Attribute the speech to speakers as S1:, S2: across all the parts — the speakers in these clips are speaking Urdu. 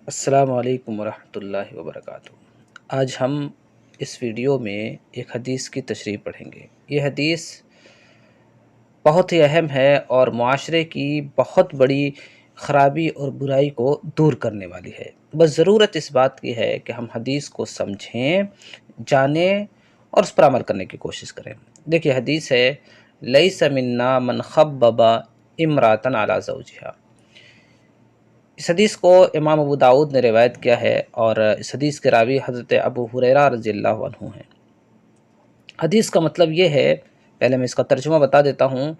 S1: السلام علیکم ورحمۃ اللہ وبرکاتہ۔ آج ہم اس ویڈیو میں ایک حدیث کی تشریح پڑھیں گے۔ یہ حدیث بہت ہی اہم ہے اور معاشرے کی بہت بڑی خرابی اور برائی کو دور کرنے والی ہے۔ بس ضرورت اس بات کی ہے کہ ہم حدیث کو سمجھیں، جانیں اور اس پر عمل کرنے کی کوشش کریں۔ دیکھیے حدیث ہے، لیس منا من خبب امراۃ علی زوجہا۔ اس حدیث کو امام ابو داؤد نے روایت کیا ہے اور اس حدیث کے راوی حضرت ابو ہریرہ رضی اللہ عنہ ہیں۔ حدیث کا مطلب یہ ہے، پہلے میں اس کا ترجمہ بتا دیتا ہوں۔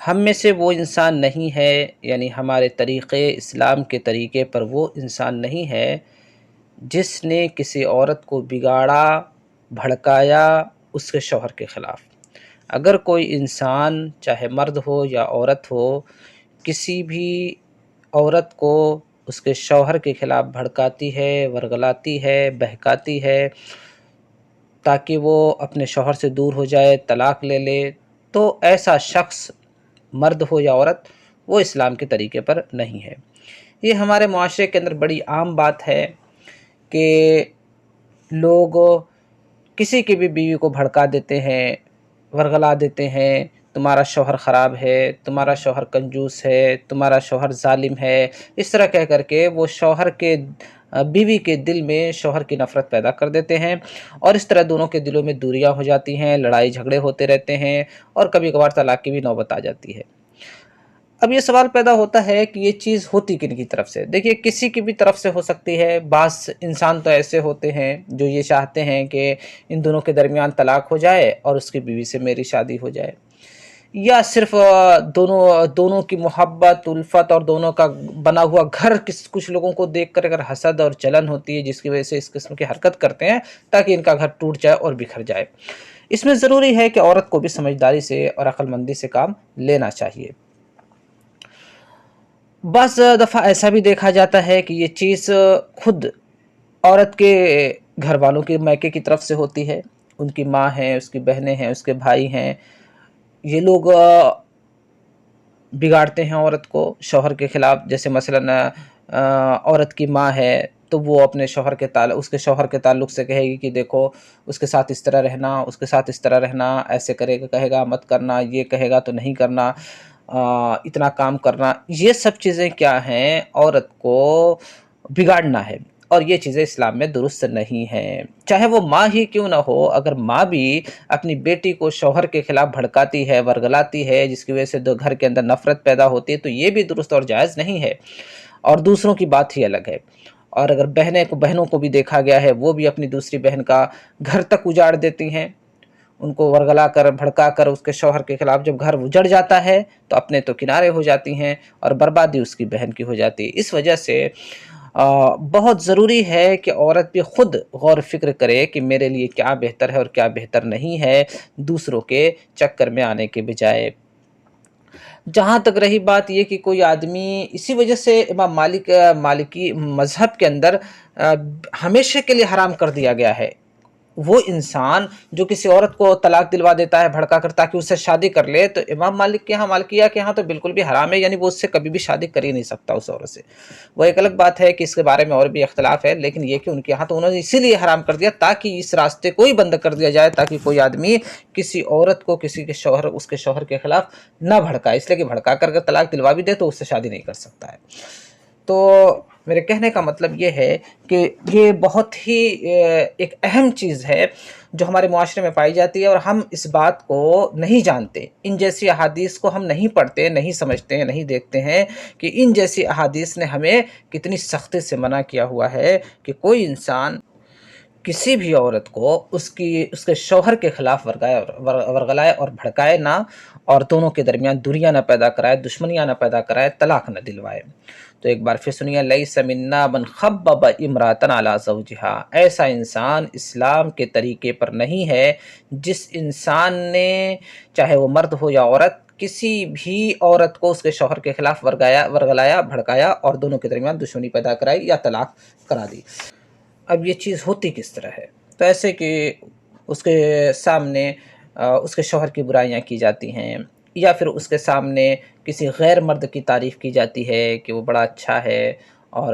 S1: ہم میں سے وہ انسان نہیں ہے، یعنی ہمارے طریقے اسلام کے طریقے پر وہ انسان نہیں ہے جس نے کسی عورت کو بگاڑا، بھڑکایا اس کے شوہر کے خلاف۔ اگر کوئی انسان چاہے مرد ہو یا عورت ہو، کسی بھی عورت کو اس کے شوہر کے خلاف بھڑکاتی ہے، ورغلاتی ہے، بہکاتی ہے تاکہ وہ اپنے شوہر سے دور ہو جائے، طلاق لے لے، تو ایسا شخص مرد ہو یا عورت وہ اسلام کے طریقے پر نہیں ہے۔ یہ ہمارے معاشرے کے اندر بڑی عام بات ہے کہ لوگ کسی کی بھی بیوی کو بھڑکا دیتے ہیں، ورغلا دیتے ہیں، تمہارا شوہر خراب ہے، تمہارا شوہر کنجوس ہے، تمہارا شوہر ظالم ہے، اس طرح کہہ کر کے وہ شوہر کے بیوی کے دل میں شوہر کی نفرت پیدا کر دیتے ہیں اور اس طرح دونوں کے دلوں میں دوریاں ہو جاتی ہیں، لڑائی جھگڑے ہوتے رہتے ہیں اور کبھی کبھار طلاق کی بھی نوبت آ جاتی ہے۔ اب یہ سوال پیدا ہوتا ہے کہ یہ چیز ہوتی کن کی طرف سے؟ دیکھیے کسی کی بھی طرف سے ہو سکتی ہے۔ بعض انسان تو ایسے ہوتے ہیں جو یہ چاہتے ہیں کہ ان دونوں کے درمیان طلاق ہو جائے اور اس کی بیوی سے میری شادی ہو جائے، یا صرف دونوں کی محبت الفت اور دونوں کا بنا ہوا گھر کچھ لوگوں کو دیکھ کر اگر حسد اور جلن ہوتی ہے جس کی وجہ سے اس قسم کی حرکت کرتے ہیں تاکہ ان کا گھر ٹوٹ جائے اور بکھر جائے۔ اس میں ضروری ہے کہ عورت کو بھی سمجھداری سے اور عقل مندی سے کام لینا چاہیے۔ بعض دفعہ ایسا بھی دیکھا جاتا ہے کہ یہ چیز خود عورت کے گھر والوں کے میکے کی طرف سے ہوتی ہے، ان کی ماں ہیں، اس کی بہنیں ہیں، اس کے بھائی ہیں، یہ لوگ بگاڑتے ہیں عورت کو شوہر کے خلاف۔ جیسے مثلا عورت کی ماں ہے تو وہ اپنے شوہر کے اس کے شوہر کے تعلق سے کہے گی کہ دیکھو اس کے ساتھ اس طرح رہنا، اس کے ساتھ اس طرح رہنا، ایسے کرے گا، کہے گا مت کرنا، یہ کہے گا تو نہیں کرنا، اتنا کام کرنا۔ یہ سب چیزیں کیا ہیں؟ عورت کو بگاڑنا ہے، اور یہ چیزیں اسلام میں درست نہیں ہیں۔ چاہے وہ ماں ہی کیوں نہ ہو، اگر ماں بھی اپنی بیٹی کو شوہر کے خلاف بھڑکاتی ہے، ورغلاتی ہے، جس کی وجہ سے گھر کے اندر نفرت پیدا ہوتی ہے، تو یہ بھی درست اور جائز نہیں ہے، اور دوسروں کی بات ہی الگ ہے۔ اور اگر بہنوں کو بھی دیکھا گیا ہے، وہ بھی اپنی دوسری بہن کا گھر تک اجاڑ دیتی ہیں، ان کو ورغلا کر بھڑکا کر اس کے شوہر کے خلاف۔ جب گھر اجڑ جاتا ہے تو اپنے تو کنارے ہو جاتی ہیں اور بربادی اس کی بہن کی ہو جاتی ہے۔ اس وجہ سے بہت ضروری ہے کہ عورت بھی خود غور و فکر کرے کہ میرے لیے کیا بہتر ہے اور کیا بہتر نہیں ہے، دوسروں کے چکر میں آنے کے بجائے۔ جہاں تک رہی بات یہ کہ کوئی آدمی، اسی وجہ سے امام مالکی مذہب کے اندر ہمیشہ کے لیے حرام کر دیا گیا ہے وہ انسان جو کسی عورت کو طلاق دلوا دیتا ہے بھڑکا کر تاکہ اس سے شادی کر لے، تو امام مالک کے ہاں، مالکیہ کے ہاں تو بالکل بھی حرام ہے، یعنی وہ اس سے کبھی بھی شادی کر ہی نہیں سکتا اس عورت سے۔ وہ ایک الگ بات ہے کہ اس کے بارے میں اور بھی اختلاف ہے، لیکن یہ کہ ان کے ہاں تو انہوں نے اسی لیے حرام کر دیا تاکہ اس راستے کو ہی بند کر دیا جائے، تاکہ کوئی آدمی کسی عورت کو کسی کے شوہر اس کے شوہر کے خلاف نہ بھڑکائے، اس لیے کہ بھڑکا کر طلاق دلوا بھی دے تو اس سے شادی نہیں کر سکتا ہے۔ تو میرے کہنے کا مطلب یہ ہے کہ یہ بہت ہی ایک اہم چیز ہے جو ہمارے معاشرے میں پائی جاتی ہے، اور ہم اس بات کو نہیں جانتے، ان جیسی احادیث کو ہم نہیں پڑھتے، نہیں سمجھتے ہیں، نہیں دیکھتے ہیں کہ ان جیسی احادیث نے ہمیں کتنی سختی سے منع کیا ہوا ہے کہ کوئی انسان کسی بھی عورت کو اس کے شوہر کے خلاف ورغلائے اور بھڑکائے نہ، اور دونوں کے درمیان دوریاں نہ پیدا کرائے، دشمنیاں نہ پیدا کرائے، طلاق نہ دلوائے۔ تو ایک بار پھر سنیے، لیس منا من خبب امراۃ علی زوجہا۔ ایسا انسان اسلام کے طریقے پر نہیں ہے جس انسان نے، چاہے وہ مرد ہو یا عورت، کسی بھی عورت کو اس کے شوہر کے خلاف ورغلایا، بھڑکایا اور دونوں کے درمیان دشمنی پیدا کرائی یا طلاق کرا دی۔ اب یہ چیز ہوتی کس طرح ہے؟ تو ایسے کہ اس کے سامنے اس کے شوہر کی برائیاں کی جاتی ہیں، یا پھر اس کے سامنے کسی غیر مرد کی تعریف کی جاتی ہے کہ وہ بڑا اچھا ہے اور